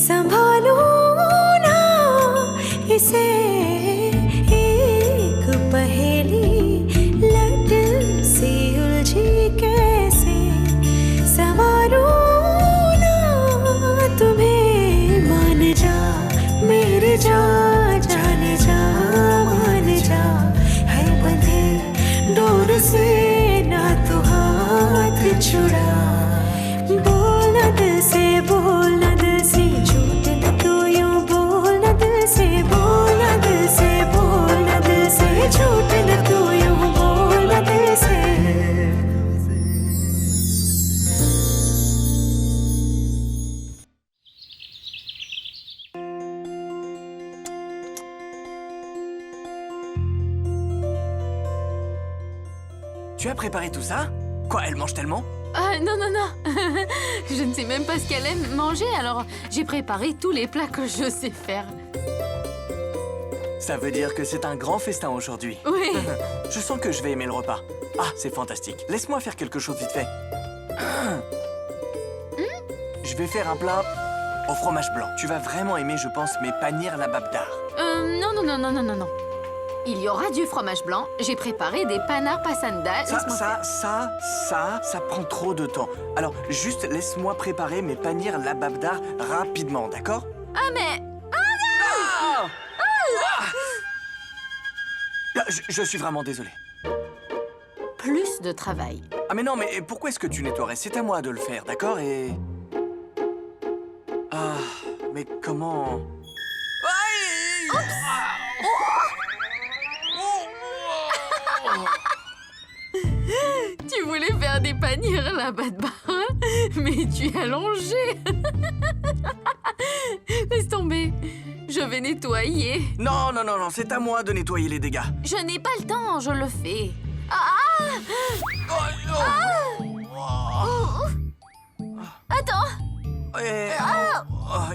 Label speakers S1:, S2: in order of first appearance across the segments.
S1: संभालूं ना इसे एक पहेली लट सी उलझी कैसे संवारूं ना तुम्हें मान जा मेरे जा जाने जा मान जा है बंधे डोर से ना तू हाथ छुड़ा बोल न दिल से बोल न दिल से झूठ न तू यूं बोल न दिल से बोल न दिल से बोल न दिल से झूठ न तू यूं बोल न दिल से
S2: Tu as préparé tout ça? Quoi, elle mange tellement?
S3: Ah, non, non, non. Je ne sais même pas ce qu'elle aime manger, alors j'ai préparé tous les plats que je sais faire.
S2: Ça veut dire que c'est un grand festin aujourd'hui.
S3: Oui.
S2: Je sens que je vais aimer le repas. Ah, c'est fantastique. Laisse-moi faire quelque chose vite fait. Je vais faire un plat au fromage blanc. Tu vas vraiment aimer, je pense, mes panir lababdar.
S3: Non, non, non, non, non, non, non. Il y aura du fromage blanc. J'ai préparé des panars pasanda.
S2: Ça prend trop de temps. Alors, juste laisse-moi préparer mes panir lababdar rapidement, d'accord?
S3: Ah, mais...
S2: Je suis vraiment désolé.
S3: Plus de travail.
S2: Ah mais non, mais pourquoi est-ce que tu nettoierais? C'est à moi de le faire, d'accord? Et... Ah, mais comment... Aïe!
S3: Tu voulais faire des paniers là-bas de bas, mais tu es allongé. Laisse tomber. Je vais nettoyer.
S2: Non, non, non, non, c'est à moi de nettoyer les dégâts.
S3: Je n'ai pas le temps, je le fais. Attends.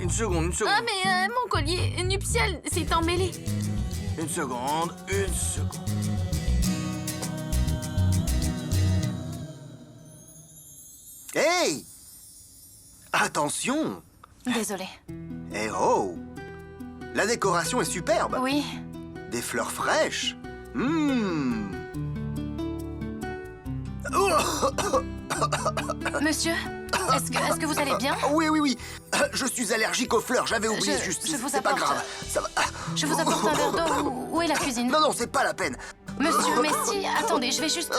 S2: Une seconde, une seconde.
S3: Ah, mais mon collier nuptial s'est emmêlé.
S2: Une seconde, une seconde.
S4: Hey! Attention!
S3: Désolée.
S4: Eh oh! La décoration est superbe!
S3: Oui.
S4: Des fleurs fraîches!
S3: Monsieur, est-ce que vous allez bien?
S4: Oui, oui, oui! Je suis allergique aux fleurs, j'avais oublié juste.
S3: je vous
S4: C'est pas
S3: apporte.
S4: grave. Ça va.
S3: Je vous apporte un verre d'eau. Où est la cuisine?
S4: Non, non, c'est pas la peine.
S3: Monsieur, mais si, attendez, je vais juste...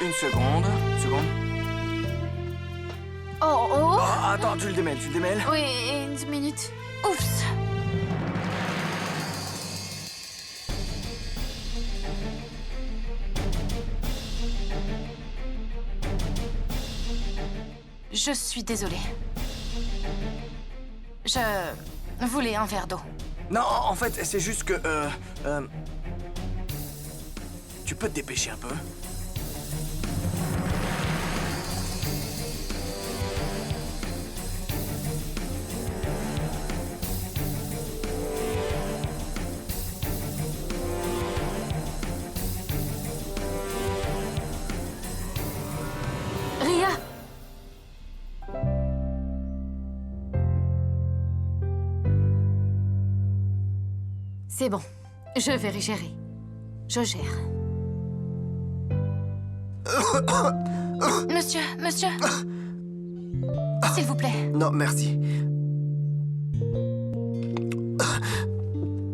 S2: Une seconde, une seconde.
S3: Oh, oh.
S2: Oh, attends, tu le démêles.
S3: Oui, une minute. Oups. Je suis désolée. Je voulais un verre d'eau.
S2: Non, en fait, c'est juste que... Tu peux te dépêcher un peu?
S3: Ria! C'est bon, je vais gérer. Je gère. Monsieur, s'il vous plaît.
S4: Non, merci.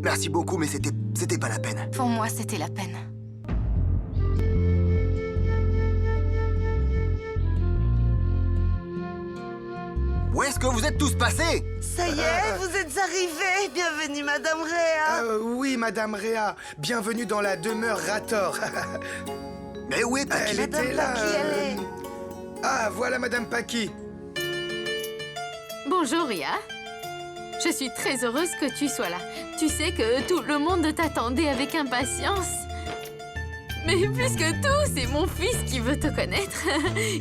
S4: Merci beaucoup, mais c'était pas la peine.
S3: Pour moi, c'était la peine.
S4: Où est-ce que vous êtes tous passés?
S5: Ça y est, vous êtes arrivés. Bienvenue, Madame Réa.
S6: Oui, Madame Réa. Bienvenue dans la demeure Rator.
S4: Mais où est Paki?
S6: Elle était là.
S5: Paki, elle est.
S6: Ah, voilà Madame Paki.
S3: Bonjour, Ria. Je suis très heureuse que tu sois là. Tu sais que tout le monde t'attendait avec impatience. Mais plus que tout, c'est mon fils qui veut te connaître.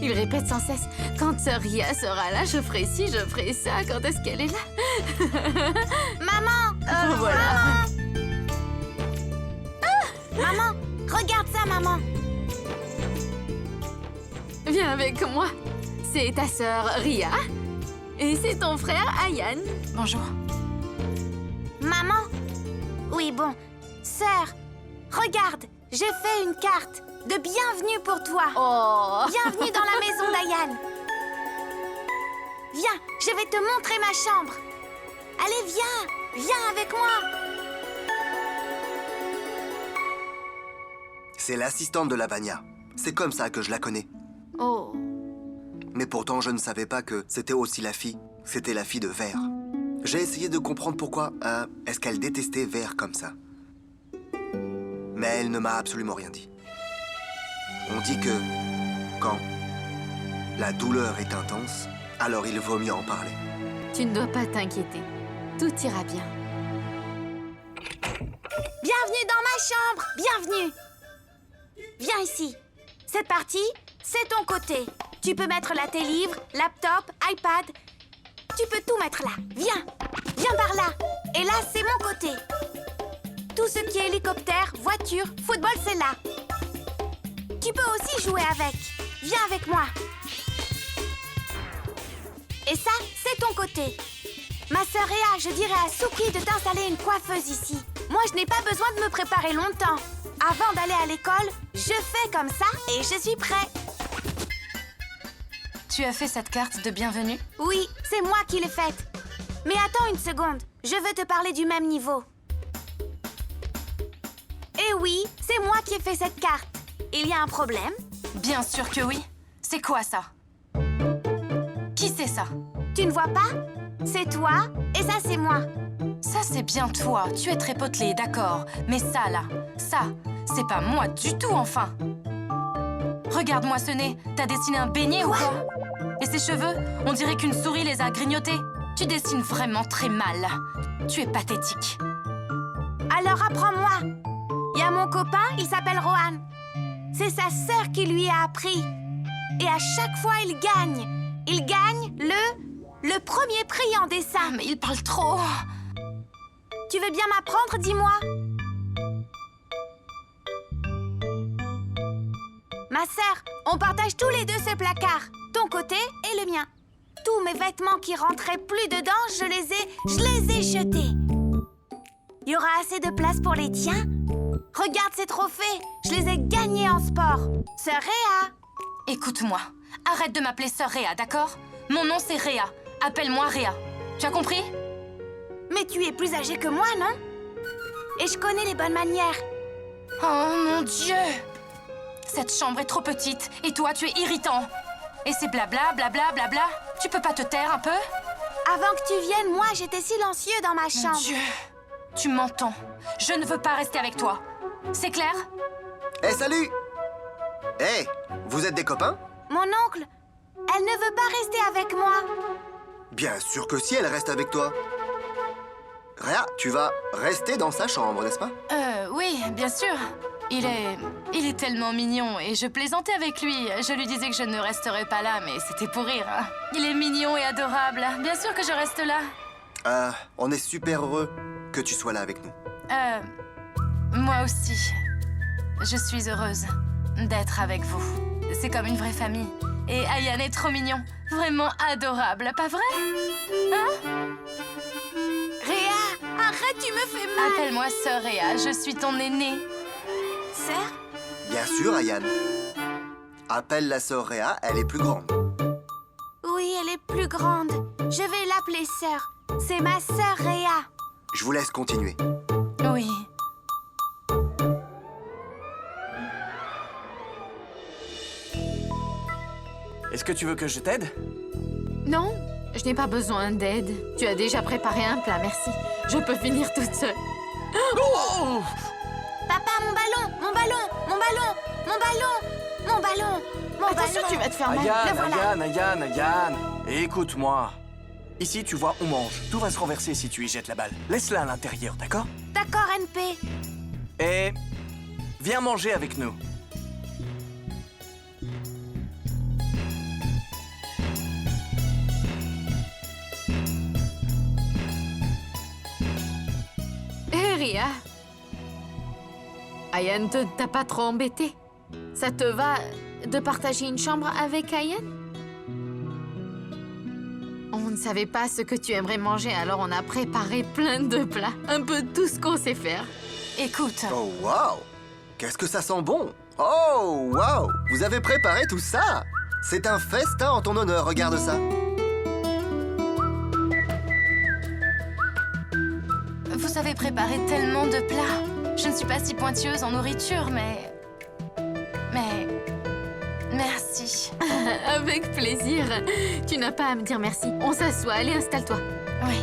S3: Il répète sans cesse, quand sœur Ria sera là, je ferai ci, je ferai ça. Quand est-ce qu'elle est là? Maman! Voilà.
S7: Maman, regarde ça, maman.
S3: Viens avec moi. C'est ta sœur Ria. Et c'est ton frère, Ayan.
S8: Bonjour.
S7: Maman? Oui, bon. Sœur, regarde, j'ai fait une carte de bienvenue pour toi.
S3: Oh.
S7: Bienvenue dans la maison d'Ayan. Viens, je vais te montrer ma chambre. Allez, viens avec moi.
S4: C'est l'assistante de Lavania. C'est comme ça que je la connais.
S3: Oh.
S4: Mais pourtant, je ne savais pas que c'était aussi la fille. C'était la fille de Vert. J'ai essayé de comprendre pourquoi est-ce qu'elle détestait Vert comme ça. Mais elle ne m'a absolument rien dit. On dit que quand la douleur est intense, alors il vaut mieux en parler.
S3: Tu ne dois pas t'inquiéter. Tout ira bien.
S7: Bienvenue dans ma chambre. Bienvenue. Viens ici. Cette partie, c'est ton côté. Tu peux mettre là tes livres, laptop, iPad. Tu peux tout mettre là. Viens par là. Et là, c'est mon côté. Tout ce qui est hélicoptère, voiture, football, c'est là. Tu peux aussi jouer avec. Viens avec moi. Et ça, c'est ton côté. Ma sœur Réa, je dirais à Suki de t'installer une coiffeuse ici. Moi, je n'ai pas besoin de me préparer longtemps. Avant d'aller à l'école, je fais comme ça et je suis prêt.
S8: Tu as fait cette carte de bienvenue?
S7: Oui, c'est moi qui l'ai faite. Mais attends une seconde, je veux te parler du même niveau. Eh oui, c'est moi qui ai fait cette carte. Il y a un problème?
S8: Bien sûr que oui. C'est quoi ça? Qui c'est ça?
S7: Tu ne vois pas? C'est toi et ça, c'est moi.
S8: Ça, c'est bien toi. Tu es très potelé, d'accord. Mais ça, là, ça, c'est pas moi du tout, enfin. Regarde-moi ce nez. T'as dessiné un beignet ou quoi? Et ces cheveux? On dirait qu'une souris les a grignotés. Tu dessines vraiment très mal. Tu es pathétique.
S7: Alors apprends-moi. Il y a mon copain, il s'appelle Rohan. C'est sa sœur qui lui a appris. Et à chaque fois, il gagne. Il gagne le premier prix en dessin.
S8: Ah, mais il parle trop.
S7: Tu veux bien m'apprendre, dis-moi? Ma sœur, on partage tous les deux ce placard. Ton côté et le mien. Tous mes vêtements qui rentraient plus dedans, je les ai jetés. Il y aura assez de place pour les tiens? Regarde ces trophées, je les ai gagnés en sport. Sœur Réa.
S8: Écoute-moi, arrête de m'appeler Sœur Réa, d'accord? Mon nom, c'est Réa. Appelle-moi Réa. Tu as compris?
S7: Mais tu es plus âgée que moi, non? Et je connais les bonnes manières.
S8: Oh mon Dieu! Cette chambre est trop petite et toi, tu es irritant. Et c'est blabla, blabla, blabla. Tu peux pas te taire un peu?
S7: Avant que tu viennes, moi, j'étais silencieux dans ma
S8: Mon
S7: chambre.
S8: Dieu! Tu m'entends? Je ne veux pas rester avec toi. C'est clair?
S4: Eh, salut! Eh, vous êtes des copains?
S7: Mon oncle, elle ne veut pas rester avec moi.
S4: Bien sûr que si, elle reste avec toi. Réa, tu vas rester dans sa chambre, n'est-ce pas?
S8: Oui, bien sûr. Il est tellement mignon et je plaisantais avec lui. Je lui disais que je ne resterais pas là, mais c'était pour rire. Il est mignon et adorable. Bien sûr que je reste là.
S4: On est super heureux que tu sois là avec nous.
S8: Moi aussi. Je suis heureuse d'être avec vous. C'est comme une vraie famille. Et Ayan est trop mignon. Vraiment adorable, pas vrai? Hein?
S7: Réa, arrête, tu me fais mal.
S8: Appelle-moi Sœur Réa, je suis ton aînée.
S7: Sœur?
S4: Bien sûr, Ayan. Appelle la sœur Réa, elle est plus grande.
S7: Oui, elle est plus grande. Je vais l'appeler sœur. C'est ma sœur Réa.
S4: Je vous laisse continuer.
S8: Oui.
S2: Est-ce que tu veux que je t'aide?
S3: Non, je n'ai pas besoin d'aide. Tu as déjà préparé un plat, merci. Je peux finir toute seule.
S2: Oh!
S7: Papa, mon ballon, mon ballon, mon ballon, mon ballon, mon ballon, mon
S3: Attention,
S7: ballon.
S3: tu vas te faire mal.
S2: Ayan,
S3: Le voilà.
S2: Ayan, écoute-moi. Ici, tu vois, on mange. Tout va se renverser si tu y jettes la balle. Laisse-la à l'intérieur, d'accord?
S7: D'accord, NP.
S2: Et viens manger avec nous.
S3: Hé, Réa. Ayan t'a pas trop embêté? Ça te va de partager une chambre avec Ayan? On ne savait pas ce que tu aimerais manger, alors on a préparé plein de plats. Un peu tout ce qu'on sait faire.
S8: Écoute,
S4: Oh, waouh! Qu'est-ce que ça sent bon! Oh, waouh! Vous avez préparé tout ça? C'est un festin en ton honneur, regarde ça.
S8: vous avez préparé tellement de plats. Je ne suis pas si pointilleuse en nourriture, mais... Merci.
S3: Avec plaisir. Tu n'as pas à me dire merci. On s'assoit. Allez, installe-toi.
S8: Oui.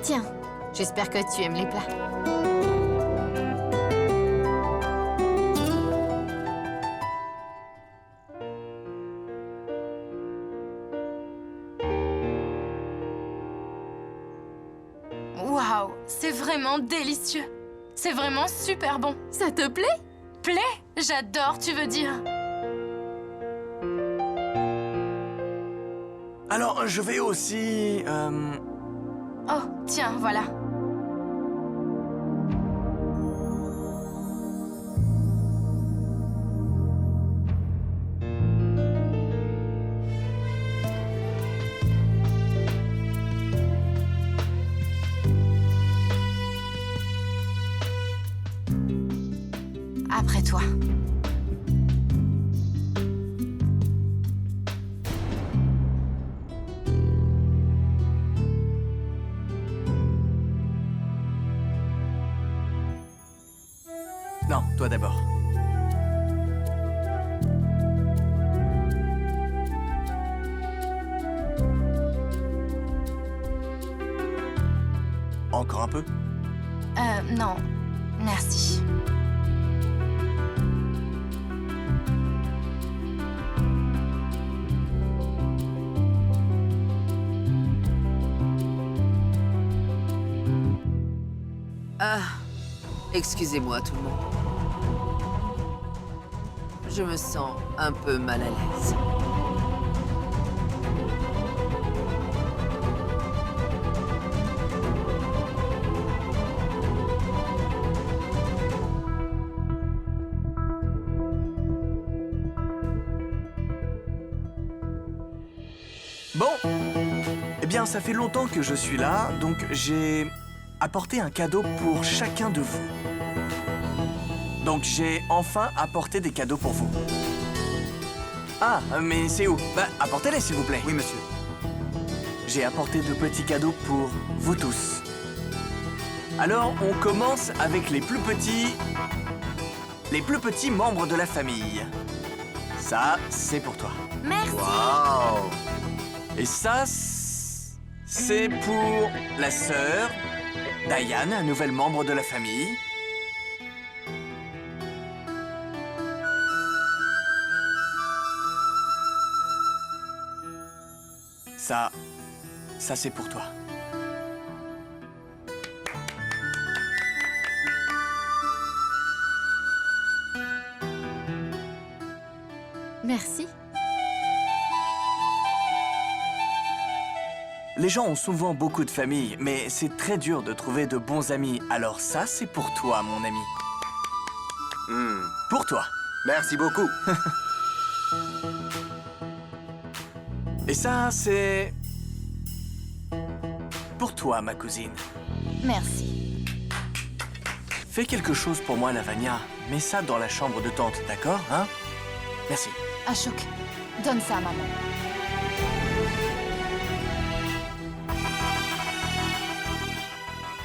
S3: Tiens, j'espère que tu aimes les plats.
S8: Waouh, c'est vraiment délicieux. C'est vraiment super bon.
S3: Ça te plaît?
S8: Plaît? J'adore, tu veux dire.
S2: Alors, je vais aussi...
S8: Oh, tiens, voilà. Après toi.
S2: Non, toi d'abord. Encore un peu?
S8: Non. Merci.
S9: Ah, excusez-moi tout le monde. Je me sens un peu mal à l'aise.
S2: Bon. Eh bien, ça fait longtemps que je suis là, donc j'ai apporté un cadeau pour chacun de vous. Donc j'ai enfin apporté des cadeaux pour vous. Ah, mais c'est où? Bah, apportez-les s'il vous plaît.
S4: Oui, monsieur.
S2: J'ai apporté de petits cadeaux pour vous tous. Alors, on commence avec les plus petits membres de la famille. Ça, c'est pour toi.
S7: Merci.
S4: Waouh!
S2: Et ça, c'est pour la sœur Diane, un nouvel membre de la famille. Ça c'est pour toi.
S3: Merci.
S2: Les gens ont souvent beaucoup de familles, mais c'est très dur de trouver de bons amis. Alors ça, c'est pour toi, mon ami. Pour toi.
S4: Merci beaucoup.
S2: Et ça, c'est... pour toi, ma cousine.
S8: Merci.
S2: Fais quelque chose pour moi, Lavagna. Mets ça dans la chambre de tante, d'accord, hein? Merci.
S8: Ashok, donne ça à maman.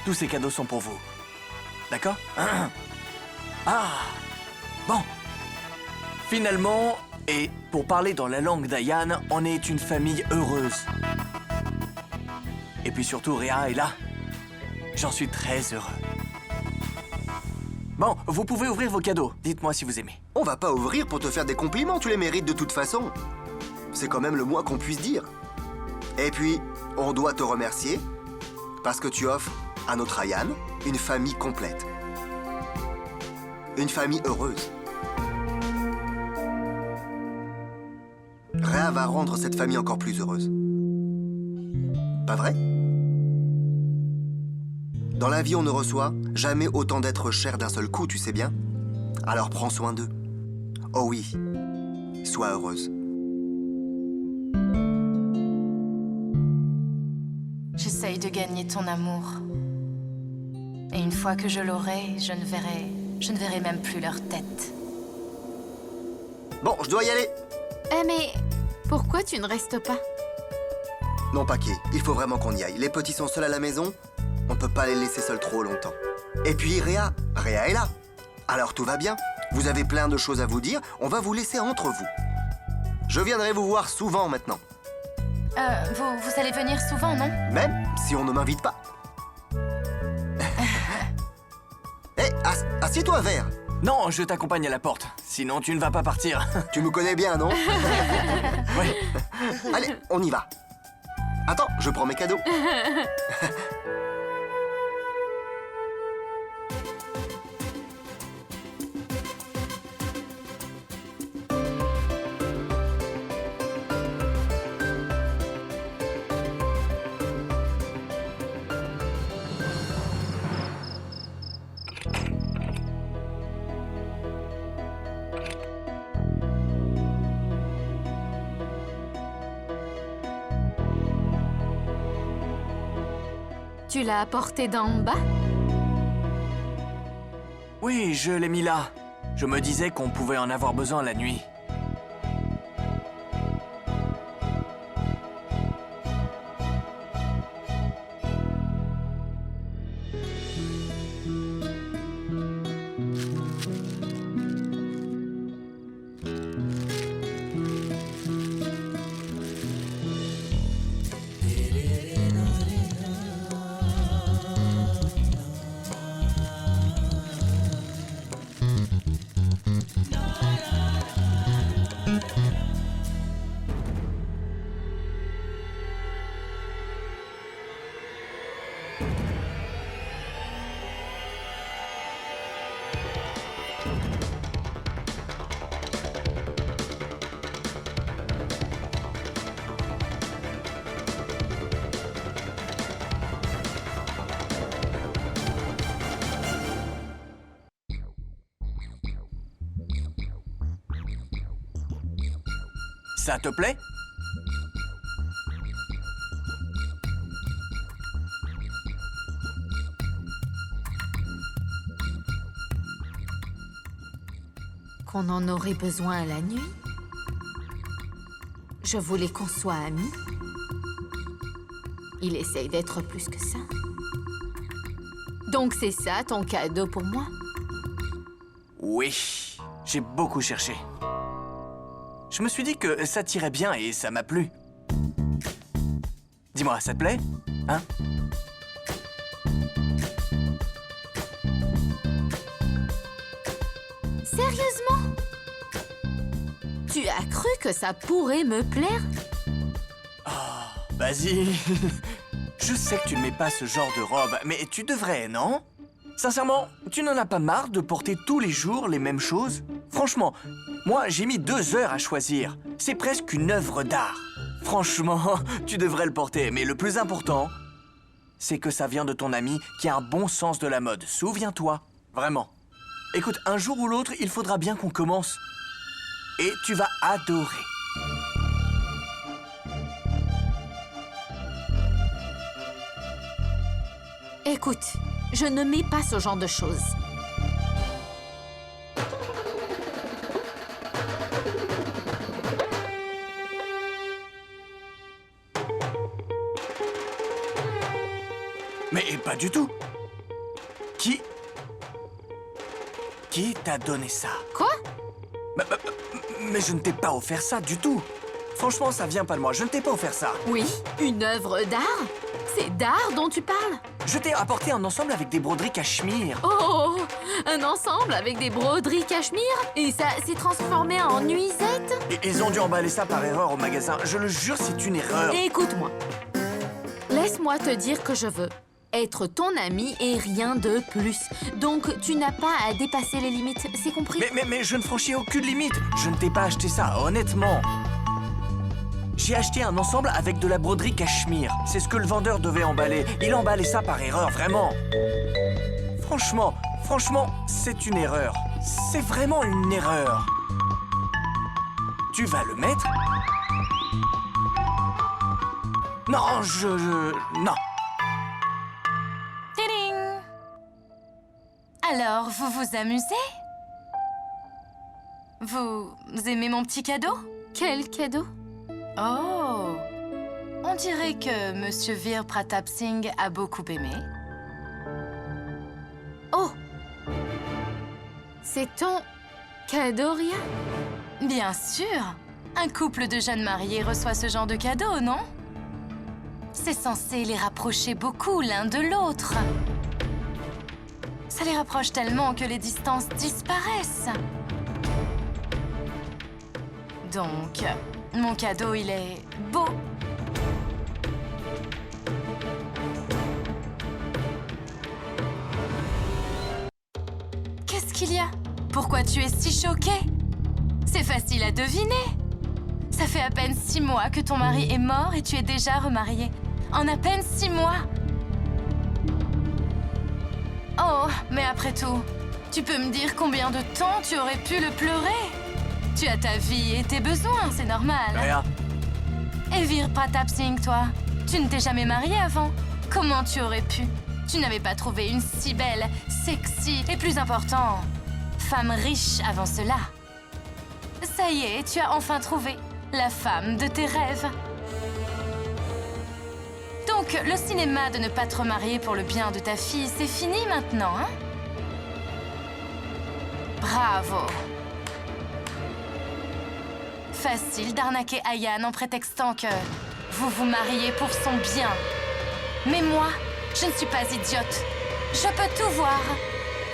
S2: Tous ces cadeaux sont pour vous. D'accord? Ah! Bon. Finalement, et pour parler dans la langue d'Ayan, on est une famille heureuse. Et puis surtout, Réa est là. J'en suis très heureux. Bon, vous pouvez ouvrir vos cadeaux. Dites-moi si vous aimez.
S4: On va pas ouvrir pour te faire des compliments, tu les mérites de toute façon. C'est quand même le moins qu'on puisse dire. Et puis, on doit te remercier parce que tu offres à notre Ayan une famille complète. Une famille heureuse. Réa va rendre cette famille encore plus heureuse. Pas vrai? Dans la vie, on ne reçoit jamais autant d'êtres chers d'un seul coup, tu sais bien. Alors prends soin d'eux. Oh oui, sois heureuse.
S8: J'essaye de gagner ton amour. Et une fois que je l'aurai, je ne verrai même plus leur tête.
S4: Bon, je dois y aller.
S3: Mais pourquoi tu ne restes pas?
S4: Non, Paquet, il faut vraiment qu'on y aille. Les petits sont seuls à la maison. On peut pas les laisser seuls trop longtemps. Et puis Réa est là. Alors tout va bien. Vous avez plein de choses à vous dire. On va vous laisser entre vous. Je viendrai vous voir souvent maintenant.
S8: Vous allez venir souvent, non?
S4: Même si on ne m'invite pas. Hé, assieds-toi, Vert.
S2: Non, je t'accompagne à la porte. Sinon, tu ne vas pas partir.
S4: Tu me connais bien, non?
S2: Oui.
S4: Allez, on y va. Attends, je prends mes cadeaux.
S3: Tu l'as apporté d'en bas?
S2: Oui, je l'ai mis là. Je me disais qu'on pouvait en avoir besoin la nuit. Ça te plaît?
S3: Qu'on en aurait besoin la nuit? Je voulais qu'on soit amis. Il essaye d'être plus que ça. Donc c'est ça ton cadeau pour moi?
S2: Oui, j'ai beaucoup cherché. Je me suis dit que ça t'irait bien et ça m'a plu. Dis-moi, ça te plaît? Hein?
S3: Sérieusement? Tu as cru que ça pourrait me plaire?
S2: Vas-y. Je sais que tu ne mets pas ce genre de robe, mais tu devrais, non? Sincèrement, tu n'en as pas marre de porter tous les jours les mêmes choses? Franchement, moi, j'ai mis 2 heures à choisir. C'est presque une œuvre d'art. Franchement, tu devrais le porter, mais le plus important, c'est que ça vient de ton ami qui a un bon sens de la mode. Souviens-toi, vraiment. Écoute, un jour ou l'autre, il faudra bien qu'on commence. Et tu vas adorer.
S3: Écoute, je ne mets pas ce genre de choses.
S2: Mais pas du tout. Qui t'a donné ça?
S3: Quoi?
S2: Mais je ne t'ai pas offert ça du tout. Franchement, ça vient pas de moi. Je ne t'ai pas offert ça.
S3: Oui, une œuvre d'art? C'est d'art dont tu parles?
S2: Je t'ai apporté un ensemble avec des broderies cachemire.
S3: Oh, un ensemble avec des broderies cachemire? Et ça s'est transformé en nuisette?
S2: Et ils ont dû emballer ça par erreur au magasin. Je le jure, c'est une erreur.
S3: Écoute-moi. Laisse-moi te dire que je veux être ton ami et rien de plus. Donc, tu n'as pas à dépasser les limites, c'est compris?
S2: Mais je ne franchis aucune limite. Je ne t'ai pas acheté ça, honnêtement. J'ai acheté un ensemble avec de la broderie cachemire. C'est ce que le vendeur devait emballer. Il a emballé ça par erreur, vraiment. Franchement, c'est une erreur. C'est vraiment une erreur. Tu vas le mettre? Non, non.
S8: Tiding! Alors, vous vous amusez? Vous aimez mon petit cadeau?
S3: Quel cadeau?
S8: Oh! On dirait que Monsieur Veer Pratap Singh a beaucoup aimé.
S3: Oh! C'est ton cadeau, Ria?
S8: Bien sûr! Un couple de jeunes mariés reçoit ce genre de cadeau, non? C'est censé les rapprocher beaucoup l'un de l'autre. Ça les rapproche tellement que les distances disparaissent. Donc, mon cadeau, il est beau. Qu'est-ce qu'il y a? Pourquoi tu es si choquée? C'est facile à deviner. Ça fait à peine 6 mois que ton mari est mort et tu es déjà remariée. En à peine 6 mois. Oh, mais après tout, tu peux me dire combien de temps tu aurais pu le pleurer? Tu as ta vie et tes besoins, c'est normal.
S2: Ria,
S8: Et Veer Pratap Singh, toi, tu ne t'es jamais mariée avant. Comment tu aurais pu? Tu n'avais pas trouvé une si belle, sexy et plus important, femme riche avant cela. Ça y est, tu as enfin trouvé la femme de tes rêves. Donc, le cinéma de ne pas te remarier pour le bien de ta fille, c'est fini maintenant, hein? Bravo! Facile d'arnaquer Ayan en prétextant que vous vous mariez pour son bien. Mais moi, je ne suis pas idiote. Je peux tout voir.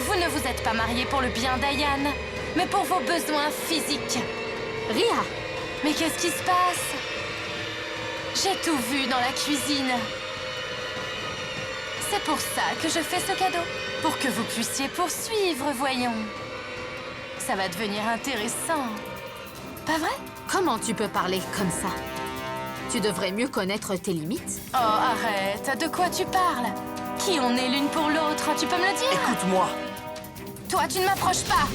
S8: Vous ne vous êtes pas marié pour le bien d'Ayan, mais pour vos besoins physiques.
S3: Ria!
S8: Mais qu'est-ce qui se passe? J'ai tout vu dans la cuisine. C'est pour ça que je fais ce cadeau. Pour que vous puissiez poursuivre, voyons. Ça va devenir intéressant. Pas vrai?
S3: Comment tu peux parler comme ça? Tu devrais mieux connaître tes limites.
S8: Oh, arrête. De quoi tu parles? Qui on est l'une pour l'autre? Tu peux me le dire?
S2: écoute-moi.
S8: Toi, tu ne m'approches pas.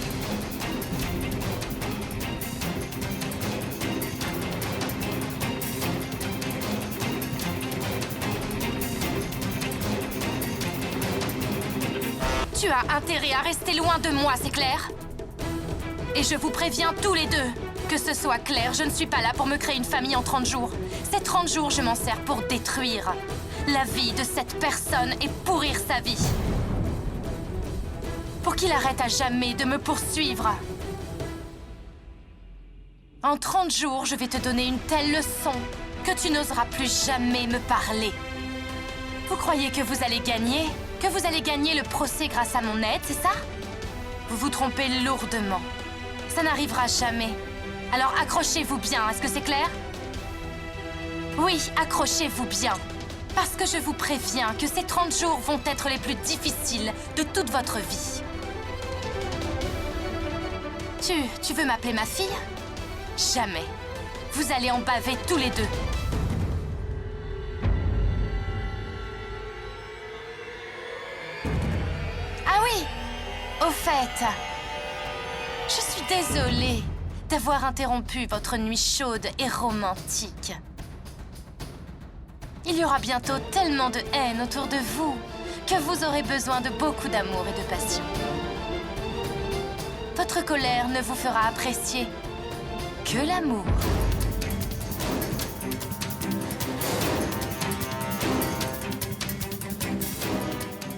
S8: Tu as intérêt à rester loin de moi, c'est clair? Et je vous préviens tous les deux, que ce soit clair, je ne suis pas là pour me créer une famille en 30 jours. Ces 30 jours, je m'en sers pour détruire la vie de cette personne et pourrir sa vie. Pour qu'il arrête à jamais de me poursuivre. En 30 jours, je vais te donner une telle leçon que tu n'oseras plus jamais me parler. Vous croyez que vous allez gagner? Que vous allez gagner le procès grâce à mon aide, c'est ça? Vous vous trompez lourdement. Ça n'arrivera jamais. Alors accrochez-vous bien, est-ce que c'est clair? Oui, accrochez-vous bien. Parce que je vous préviens que ces 30 jours vont être les plus difficiles de toute votre vie. Tu veux m'appeler ma fille? Jamais. Vous allez en baver tous les deux. Ah oui! Au fait, je suis désolée d'avoir interrompu votre nuit chaude et romantique. Il y aura bientôt tellement de haine autour de vous que vous aurez besoin de beaucoup d'amour et de passion. Votre colère ne vous fera apprécier que l'amour.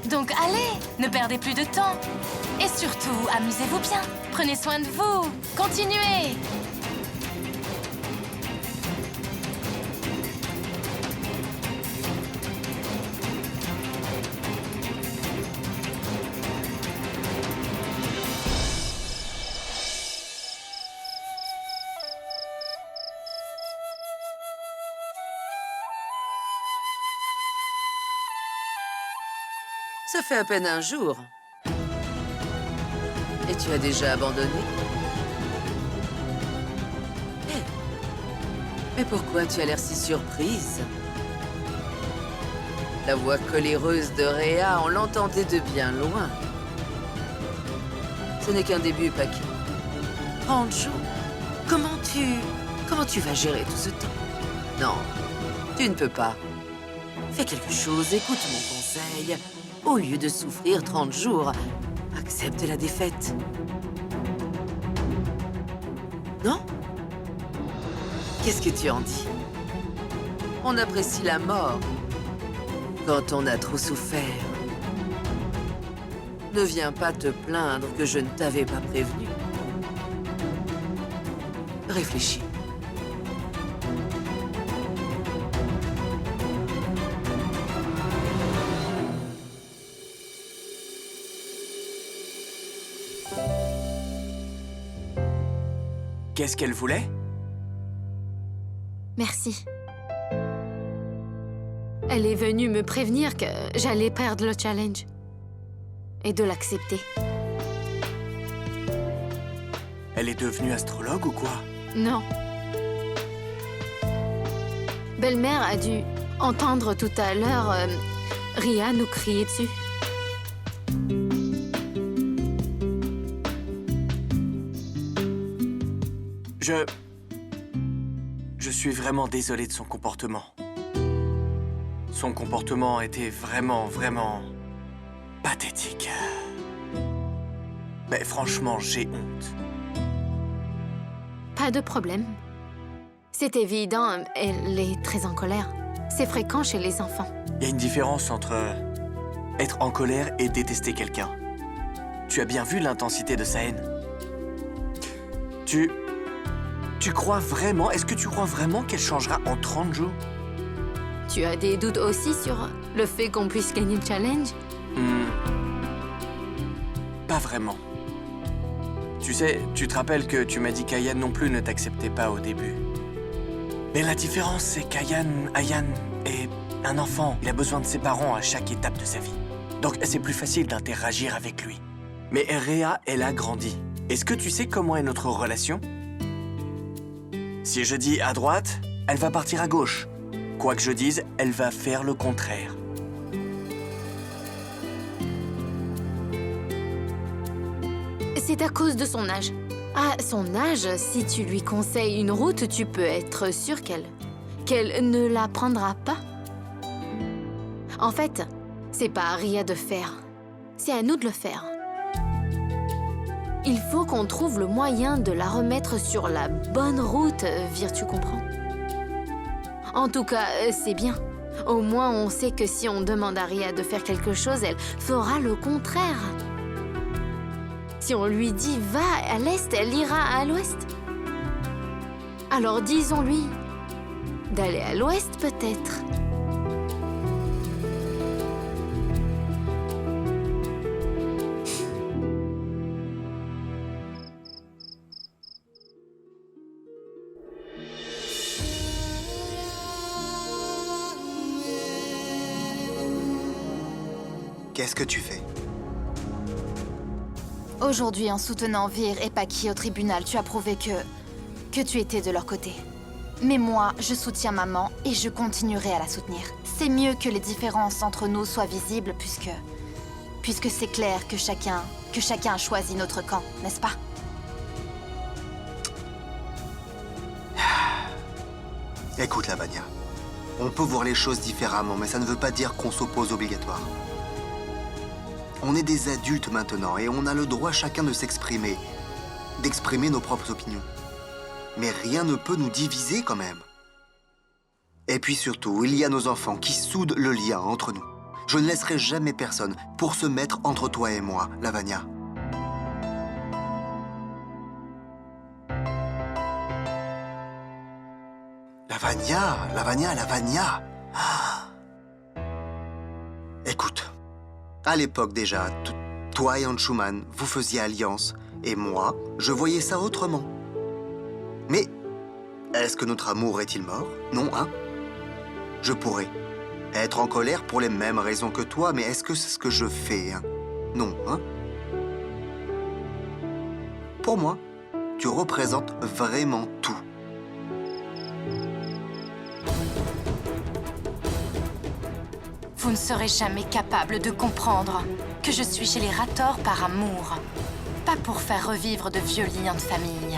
S8: Donc allez, ne perdez plus de temps. Et surtout, amusez-vous bien. Prenez soin de vous. Continuez.
S9: Ça fait à peine un jour. Et tu as déjà abandonné? Mais pourquoi tu as l'air si surprise? La voix coléreuse de Rhea, on l'entendait de bien loin. Ce n'est qu'un début, Paki. 30 jours. Comment tu vas gérer tout ce temps? Non, tu ne peux pas. Fais quelque chose, écoute mon conseil. Au lieu de souffrir 30 jours, accepte la défaite. Non? Qu'est-ce que tu en dis? On apprécie la mort quand on a trop souffert. Ne viens pas te plaindre que je ne t'avais pas prévenu. Réfléchis.
S2: Qu'est-ce qu'elle voulait?
S3: Merci. Elle est venue me prévenir que j'allais perdre le challenge. Et de l'accepter.
S2: Elle est devenue astrologue ou quoi?
S3: Non. Belle-mère a dû entendre tout à l'heure Rhea nous crier dessus.
S2: Je suis vraiment désolé de son comportement. Son comportement était vraiment pathétique. Mais franchement, j'ai honte.
S3: Pas de problème. C'est évident, elle est très en colère. C'est fréquent chez les enfants.
S2: Il y a une différence entre être en colère et détester quelqu'un. Tu as bien vu l'intensité de sa haine. Tu crois vraiment... Est-ce que tu crois vraiment qu'elle changera en 30 jours?
S3: Tu as des doutes aussi sur le fait qu'on puisse gagner le challenge?
S2: Pas vraiment. Tu sais, tu te rappelles que tu m'as dit qu'Ayan non plus ne t'acceptait pas au début. Mais la différence, c'est qu'Ayan est un enfant. Il a besoin de ses parents à chaque étape de sa vie. Donc, c'est plus facile d'interagir avec lui. Mais Rhea, elle a grandi. Est-ce que tu sais comment est notre relation? Si je dis à droite, elle va partir à gauche. Quoi que je dise, elle va faire le contraire.
S3: C'est à cause de son âge. À son âge, si tu lui conseilles une route, tu peux être sûr qu'elle ne la prendra pas. En fait, c'est pas à Rhea de faire. C'est à nous de le faire. Il faut qu'on trouve le moyen de la remettre sur la bonne route, Vir, tu comprends? En tout cas, c'est bien. Au moins, on sait que si on demande à Rhea de faire quelque chose, elle fera le contraire. Si on lui dit « va à l'est », elle ira à l'ouest. Alors disons-lui d'aller à l'ouest peut-être.
S4: Qu'est-ce que tu fais?
S7: Aujourd'hui, en soutenant Vir et Paki au tribunal, tu as prouvé que tu étais de leur côté. Mais moi, je soutiens maman et je continuerai à la soutenir. C'est mieux que les différences entre nous soient visibles puisque c'est clair que chacun a choisi notre camp, n'est-ce pas?
S4: Écoute, Lavania. On peut voir les choses différemment, mais ça ne veut pas dire qu'on s'oppose obligatoire. On est des adultes maintenant et on a le droit chacun de s'exprimer, d'exprimer nos propres opinions. Mais rien ne peut nous diviser quand même. Et puis surtout, il y a nos enfants qui soudent le lien entre nous. Je ne laisserai jamais personne pour se mettre entre toi et moi, Lavania. Lavania. Ah. Écoute. À l'époque déjà, toi et Anshuman, vous faisiez alliance, et moi, je voyais ça autrement. Mais, est-ce que notre amour est-il mort? Non, hein? Je pourrais être en colère pour les mêmes raisons que toi, mais est-ce que c'est ce que je fais, hein? Non, hein? Pour moi, tu représentes vraiment tout.
S8: Vous ne serez jamais capable de comprendre que je suis chez les Rators par amour, pas pour faire revivre de vieux liens de famille.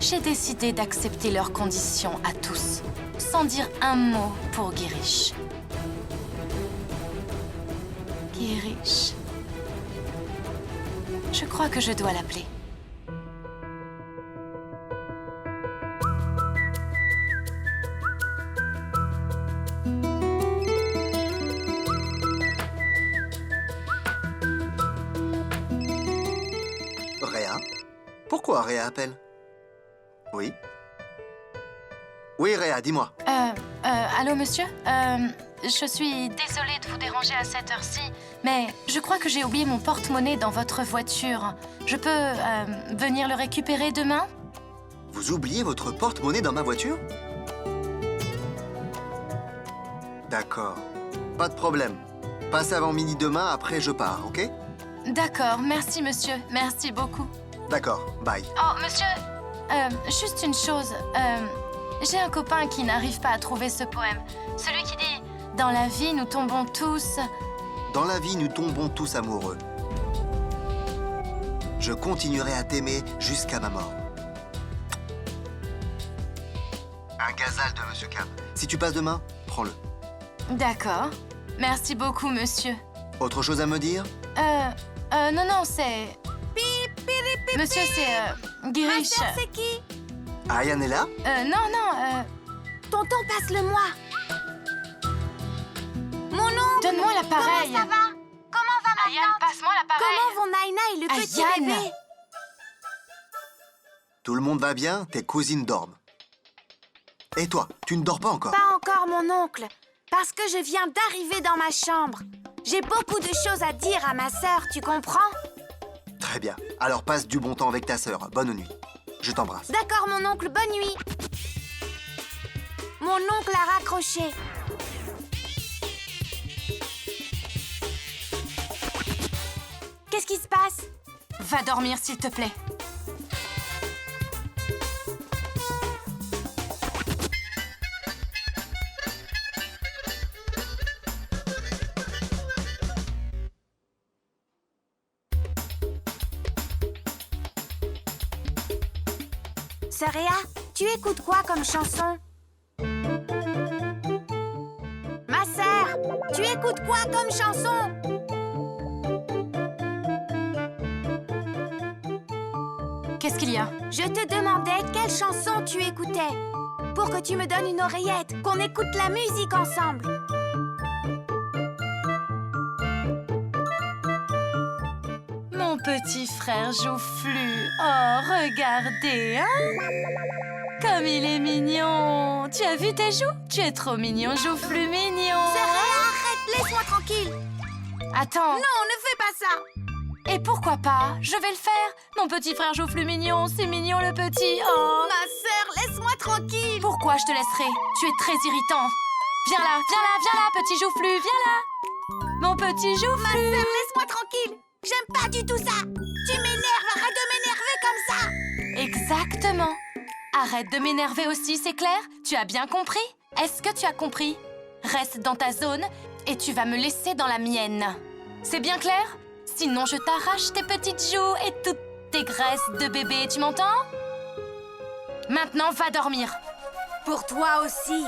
S8: J'ai décidé d'accepter leurs conditions à tous, sans dire un mot pour Girish. Girish. Je crois que je dois l'appeler.
S4: Réa? Pourquoi Réa appelle? Oui? Oui, Réa, dis-moi.
S8: Allô, monsieur? Je suis désolée de vous déranger à cette heure-ci, mais je crois que j'ai oublié mon porte-monnaie dans votre voiture. Je peux, venir le récupérer demain?
S4: Vous oubliez votre porte-monnaie dans ma voiture? D'accord. Pas de problème. Passe avant midi demain, après je pars, ok?
S8: D'accord, merci, monsieur. Merci beaucoup.
S4: D'accord, bye.
S8: Oh, monsieur, juste une chose. J'ai un copain qui n'arrive pas à trouver ce poème. Celui qui dit « Dans la vie, nous tombons tous... »
S4: Dans la vie, nous tombons tous amoureux. Je continuerai à t'aimer jusqu'à ma mort. Un gazelle de Monsieur Cam. Si tu passes demain, prends-le.
S8: D'accord. Merci beaucoup, monsieur.
S4: Autre chose à me dire?
S8: Non, c'est... Monsieur, c'est... Girish.
S7: Ma sœur, c'est qui?
S4: Ayane est là?
S8: Non,
S7: Tonton, passe-le-moi. Mon oncle.
S8: donne-moi l'appareil.
S7: Comment ça va? Comment va ma
S8: Ayane,
S7: tante?
S8: passe-moi l'appareil.
S7: Comment vont Naina et le petit
S8: Ayane.
S7: bébé?
S4: Tout le monde va bien, tes cousines dorment. Et toi, tu ne dors pas encore?
S7: Pas encore, mon oncle. Parce que je viens d'arriver dans ma chambre. J'ai beaucoup de choses à dire à ma sœur, tu comprends?
S4: Très bien. Alors passe du bon temps avec ta sœur. Bonne nuit. Je t'embrasse.
S7: D'accord, mon oncle, bonne nuit. Mon oncle a raccroché. Qu'est-ce qui se passe?
S8: Va dormir, s'il te plaît.
S7: Sœur Réa, tu écoutes quoi comme chanson? Ma sœur, tu écoutes quoi comme chanson?
S8: Qu'est-ce qu'il y a?
S7: Je te demandais quelle chanson tu écoutais. Pour que tu me donnes une oreillette, qu'on écoute la musique ensemble.
S8: Mon petit frère Joufflu. Oh, regardez, hein? Comme il est mignon. Tu as vu tes joues? Tu es trop mignon, Joufflu mignon.
S7: Sœur Réa, arrête, laisse-moi tranquille.
S8: Attends.
S7: Non, ne fais pas ça.
S8: Et pourquoi pas? Je vais le faire. Mon petit frère Joufflu mignon, c'est mignon le petit. Oh.
S7: Ma sœur, laisse-moi tranquille.
S8: Pourquoi je te laisserai? Tu es très irritant. Viens là, petit Joufflu, viens là. Mon petit Joufflu.
S7: Ma sœur, laisse-moi tranquille. J'aime pas du tout ça. Tu m'énerves, arrête de m'énerver comme ça.
S8: Exactement. Arrête de m'énerver aussi, c'est clair? Tu as bien compris? Est-ce que tu as compris? Reste dans ta zone et tu vas me laisser dans la mienne. C'est bien clair? Sinon, je t'arrache tes petites joues et toutes tes graisses de bébé, tu m'entends? Maintenant, va dormir.
S7: Pour toi aussi.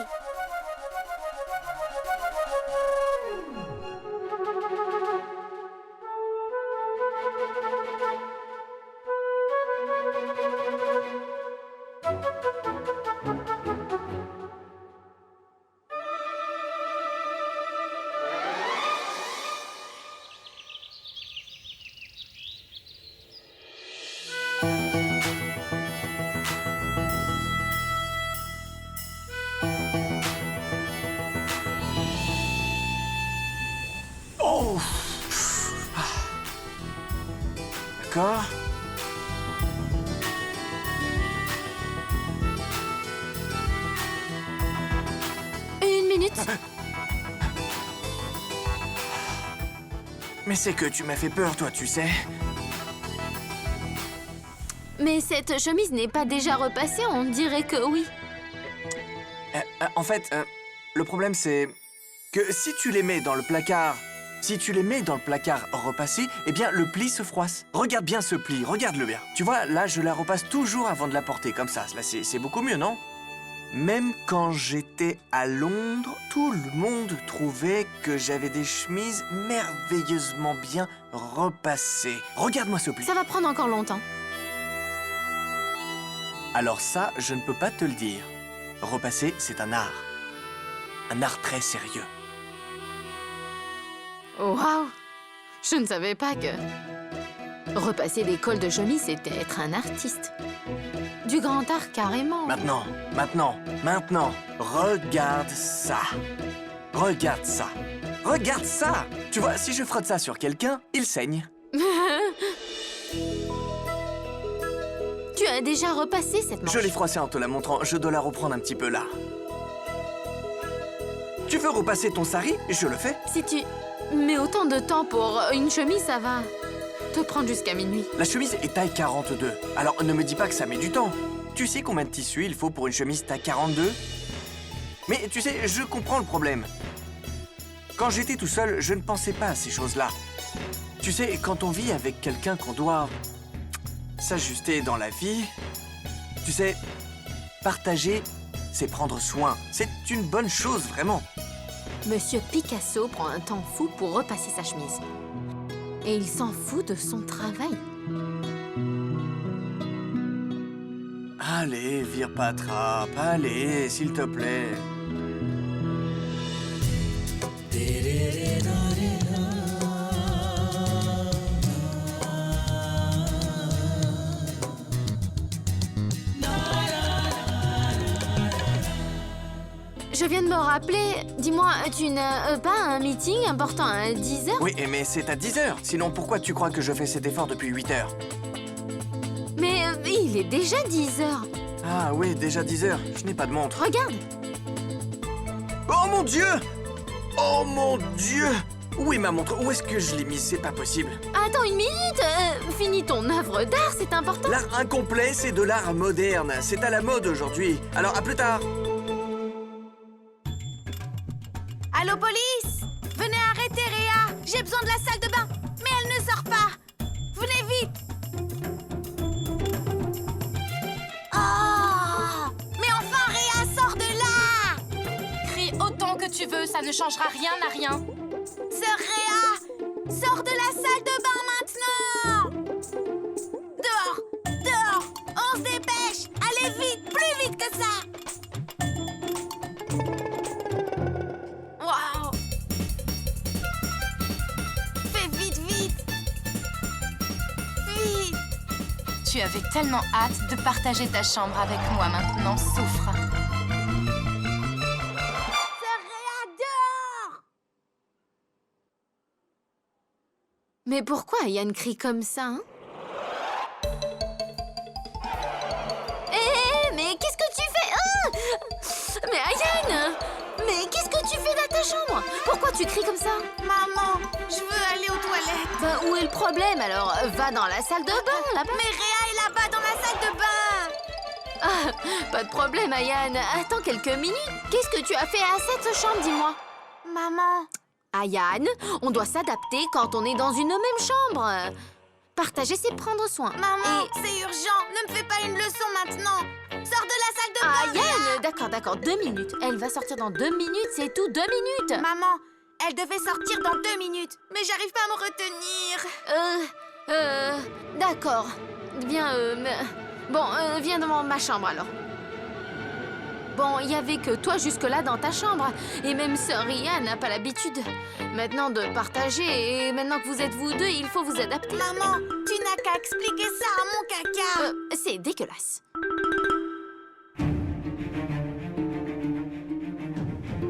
S2: Oh! D'accord.
S3: Une minute.
S2: Mais c'est que tu m'as fait peur, toi, tu sais.
S3: Mais cette chemise n'est pas déjà repassée, on dirait que oui.
S2: En fait, le problème, c'est... que si tu les mets dans le placard, repassé, eh bien le pli se froisse. Regarde bien ce pli, regarde-le bien. Tu vois, là je la repasse toujours avant de la porter, comme ça. Là c'est beaucoup mieux, non? Même quand j'étais à Londres, tout le monde trouvait que j'avais des chemises merveilleusement bien repassées. Regarde-moi ce pli.
S3: Ça va prendre encore longtemps.
S2: Alors ça, je ne peux pas te le dire. Repasser, c'est un art. Un art très sérieux.
S3: Oh, waouh! Je ne savais pas que... repasser des cols de chemise, c'était être un artiste. Du grand art, carrément.
S2: Maintenant, regarde ça. Regarde ça. Regarde ça. Tu vois, si je frotte ça sur quelqu'un, il saigne.
S3: Tu as déjà repassé cette manche.
S2: Je l'ai froissée en te la montrant. Je dois la reprendre un petit peu là. Tu veux repasser ton sari? Je le fais.
S3: Si tu mets autant de temps pour une chemise, ça va te prendre jusqu'à minuit.
S2: La chemise est taille 42. Alors ne me dis pas que ça met du temps. Tu sais combien de tissu il faut pour une chemise taille 42? Mais tu sais, je comprends le problème. Quand j'étais tout seul, je ne pensais pas à ces choses-là. Tu sais, quand on vit avec quelqu'un qu'on doit s'ajuster dans la vie, tu sais, partager, c'est prendre soin. C'est une bonne chose, vraiment.
S3: Monsieur Picasso prend un temps fou pour repasser sa chemise. Et il s'en fout de son travail.
S2: Allez, vire pas trappe. Allez, s'il te plaît.
S3: Je viens de me rappeler. Dis-moi, tu n'as pas un meeting important à 10h?
S2: Oui, mais c'est à 10h. Sinon, pourquoi tu crois que je fais cet effort depuis 8h?
S3: Mais il est déjà 10h.
S2: Ah oui, déjà 10h. Je n'ai pas de montre.
S3: Regarde.
S2: Oh mon Dieu! Oh mon Dieu! Où est ma montre? Où est-ce que je l'ai mise? C'est pas possible.
S3: Attends une minute. Finis ton œuvre d'art, c'est important.
S2: L'art incomplet, c'est de l'art moderne. C'est à la mode aujourd'hui. Alors, à plus tard.
S7: Allô, police? Venez arrêter Réa. J'ai besoin de la salle de bain. Mais elle ne sort pas. Venez vite. Oh! Mais enfin, Réa, sors de là!
S8: Crie autant que tu veux, ça ne changera rien à rien.
S7: Sœur Réa, sors de la salle de bain maintenant! Dehors! Dehors! On se dépêche! Allez vite! Plus vite que ça! Waouh! Fais vite, vite! Vite!
S8: Tu avais tellement hâte de partager ta chambre avec moi maintenant, souffre.
S7: Sœur Réa, dehors!
S3: Mais pourquoi Yann crie comme ça, hein? Hé, mais qu'est-ce que tu fais? Ah! Mais Yann! Mais qu'est-ce que tu fais dans ta chambre? Pourquoi tu cries comme ça?
S7: Maman, je veux aller aux toilettes.
S3: Ben, où est le problème alors? Va dans la salle de bain, là-bas.
S7: Mais Réa est là-bas dans la salle de bain.
S3: Ah, pas de problème, Ayane. Attends quelques minutes. Qu'est-ce que tu as fait à cette chambre, dis-moi?
S7: Maman.
S3: Ayane, on doit s'adapter quand on est dans une même chambre. Partager, c'est prendre soin.
S7: Maman,
S3: Et...
S7: c'est urgent. Ne me fais pas une leçon maintenant. Sors de la salle de bain.
S3: Ayane, d'accord, 2 minutes. Elle va sortir dans 2 minutes, c'est tout, 2 minutes.
S7: Maman, elle devait sortir dans 2 minutes. Mais j'arrive pas à me retenir.
S3: D'accord. Bien, bon, viens dans ma chambre alors. Bon, il y avait que toi jusque-là dans ta chambre. Et même sœur Ria n'a pas l'habitude maintenant de partager. Et maintenant que vous êtes vous deux, il faut vous adapter.
S7: Maman, tu n'as qu'à expliquer ça à mon caca.
S3: C'est dégueulasse.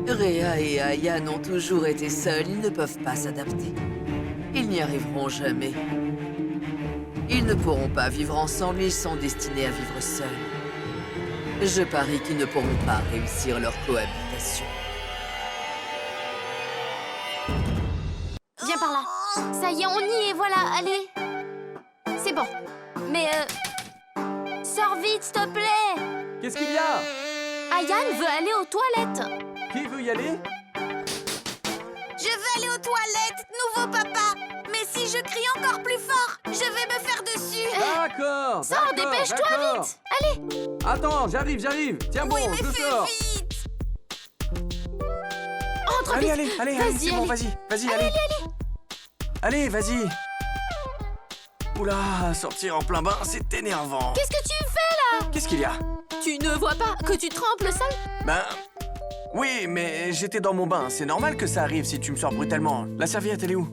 S9: Réa et Ayane ont toujours été seuls, ils ne peuvent pas s'adapter. Ils n'y arriveront jamais. Ils ne pourront pas vivre ensemble, ils sont destinés à vivre seuls. Je parie qu'ils ne pourront pas réussir leur cohabitation.
S3: Viens par là. Ça y est, on y est, voilà, allez. C'est bon. Mais, sors vite, s'il te plaît.
S10: Qu'est-ce qu'il y a?
S3: Ayane veut aller aux toilettes.
S10: Qui veut y aller?
S7: Je veux aller aux toilettes, nouveau papa. Mais si je crie encore plus fort, je vais me faire dessus.
S10: D'accord.
S3: Sors,
S10: d'accord,
S3: dépêche-toi
S10: d'accord.
S3: vite. Allez,
S10: Attends, j'arrive. Tiens bon,
S7: Oui, mais
S10: je
S7: fais
S10: sors.
S7: vite.
S3: entre
S2: Allez,
S3: vite.
S2: allez,
S3: Vas-y,
S2: c'est bon,
S3: allez.
S2: vas-y, allez. Allez, vas-y. Oula, sortir en plein bain, c'est énervant.
S3: Qu'est-ce que tu fais là?
S2: Qu'est-ce qu'il y a?
S3: Tu ne vois pas que tu trempes le sol?
S2: Ben... Oui, mais j'étais dans mon bain. C'est normal que ça arrive si tu me sors brutalement. La serviette, elle est où?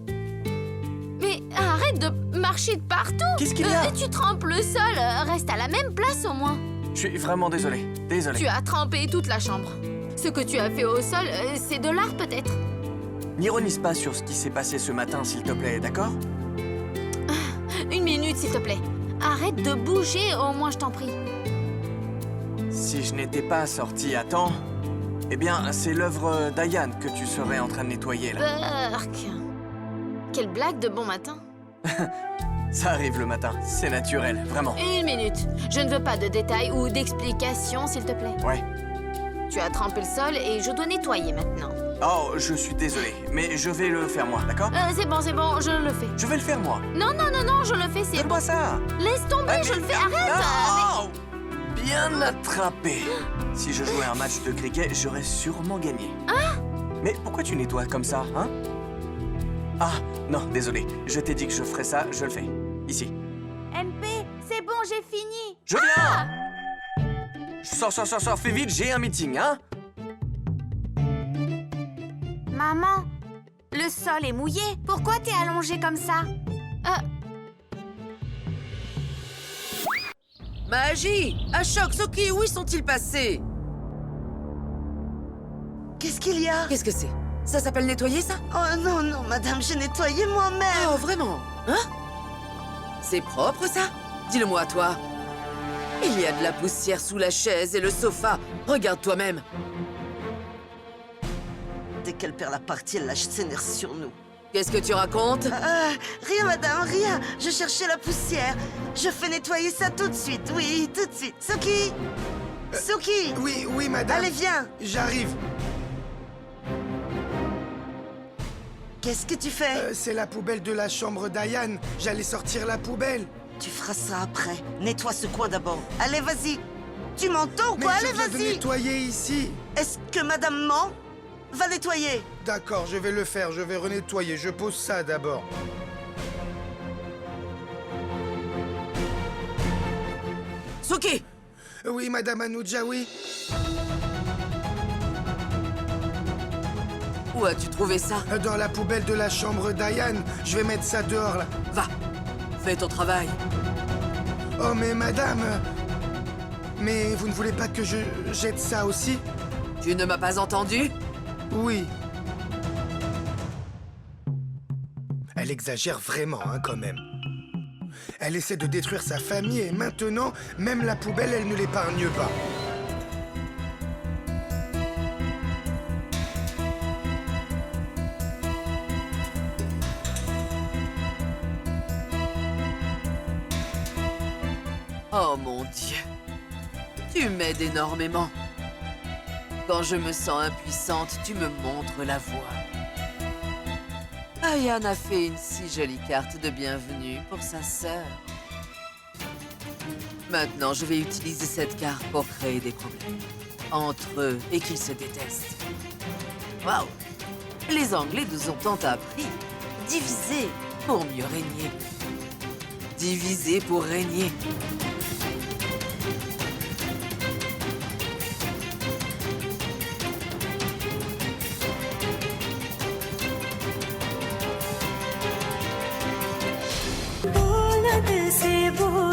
S3: Mais arrête de marcher de partout.
S2: Qu'est-ce qu'il y a?
S3: Tu trempes le sol. Reste à la même place au moins.
S2: Je suis vraiment désolé. Désolé.
S3: Tu as trempé toute la chambre. Ce que tu as fait au sol, c'est de l'art peut-être.
S2: N'ironise pas sur ce qui s'est passé ce matin, s'il te plaît, d'accord?
S3: Une minute, s'il te plaît. Arrête de bouger, au moins je t'en prie.
S2: Si je n'étais pas sorti à temps, eh bien, c'est l'œuvre d'Ayan que tu serais en train de nettoyer, là.
S3: Burk. Quelle blague de bon matin.
S2: Ça arrive le matin, c'est naturel, vraiment.
S3: Une minute. Je ne veux pas de détails ou d'explications, s'il te plaît.
S2: Ouais.
S3: Tu as trempé le sol et je dois nettoyer maintenant.
S2: Oh, je suis désolé, mais je vais le faire moi, d'accord?
S3: C'est bon, je le fais.
S2: Je vais le faire moi.
S3: Non, je le fais, c'est bon.
S2: Donne-moi ça.
S3: Laisse tomber,
S2: Ah,
S3: je
S2: mais-
S3: le fais, arrête.
S2: Oh Bien attrapé. Si je jouais un match de cricket, j'aurais sûrement gagné. Mais pourquoi tu nettoies comme ça, hein? Ah, non, désolé. Je t'ai dit que je ferais ça, je le fais. Ici.
S7: MP, c'est bon, j'ai fini.
S2: Je viens! Sors, fais vite, j'ai un meeting, hein?
S7: Maman, le sol est mouillé. Pourquoi t'es allongée comme ça?
S9: Magie! Ashok, Soki, où y sont-ils passés?
S5: Qu'est-ce qu'il y a?
S9: Qu'est-ce que c'est? Ça s'appelle nettoyer, ça?
S5: Oh non, non, madame, j'ai nettoyé moi-même.
S9: Oh, vraiment? Hein? C'est propre, ça? Dis-le-moi, toi. Il y a de la poussière sous la chaise et le sofa. Regarde toi-même.
S5: Dès qu'elle perd la partie, elle lâche ses nerfs sur nous.
S9: Qu'est-ce que tu racontes?
S5: Rien, madame, rien. Je cherchais la poussière. Je fais nettoyer ça tout de suite. Oui, tout de suite. Soki! Soki!
S6: Oui, madame.
S5: Allez, viens.
S6: J'arrive.
S5: Qu'est-ce que tu fais?
S6: C'est la poubelle de la chambre d'Ayan. J'allais sortir la poubelle.
S5: Tu feras ça après. Nettoie ce coin d'abord. Allez, vas-y. Tu m'entends ou
S6: Mais
S5: quoi?
S6: je
S5: Allez,
S6: viens de
S5: vas-y.
S6: nettoyer ici.
S5: Est-ce que madame ment? Va nettoyer.
S6: D'accord, je vais le faire. Je vais renettoyer. Je pose ça d'abord.
S9: Soki!
S6: Oui, madame Anouja, oui.
S9: Où as-tu trouvé ça?
S6: Dans la poubelle de la chambre d'Ayan. Je vais mettre ça dehors, là.
S9: Va! Fais ton travail.
S6: Oh, mais madame... Mais vous ne voulez pas que je jette ça aussi?
S9: Tu ne m'as pas entendu?
S6: Oui. Elle exagère vraiment, hein, quand même. Elle essaie de détruire sa famille et maintenant, même la poubelle, elle ne l'épargne pas.
S9: Oh mon Dieu. Tu m'aides énormément. Quand je me sens impuissante, tu me montres la voie. Ayan a fait une si jolie carte de bienvenue pour sa sœur. Maintenant, je vais utiliser cette carte pour créer des problèmes entre eux et qu'ils se détestent. Waouh! Les Anglais nous ont tant appris. Diviser pour mieux régner. Diviser pour régner.
S1: बोला दिल से बोल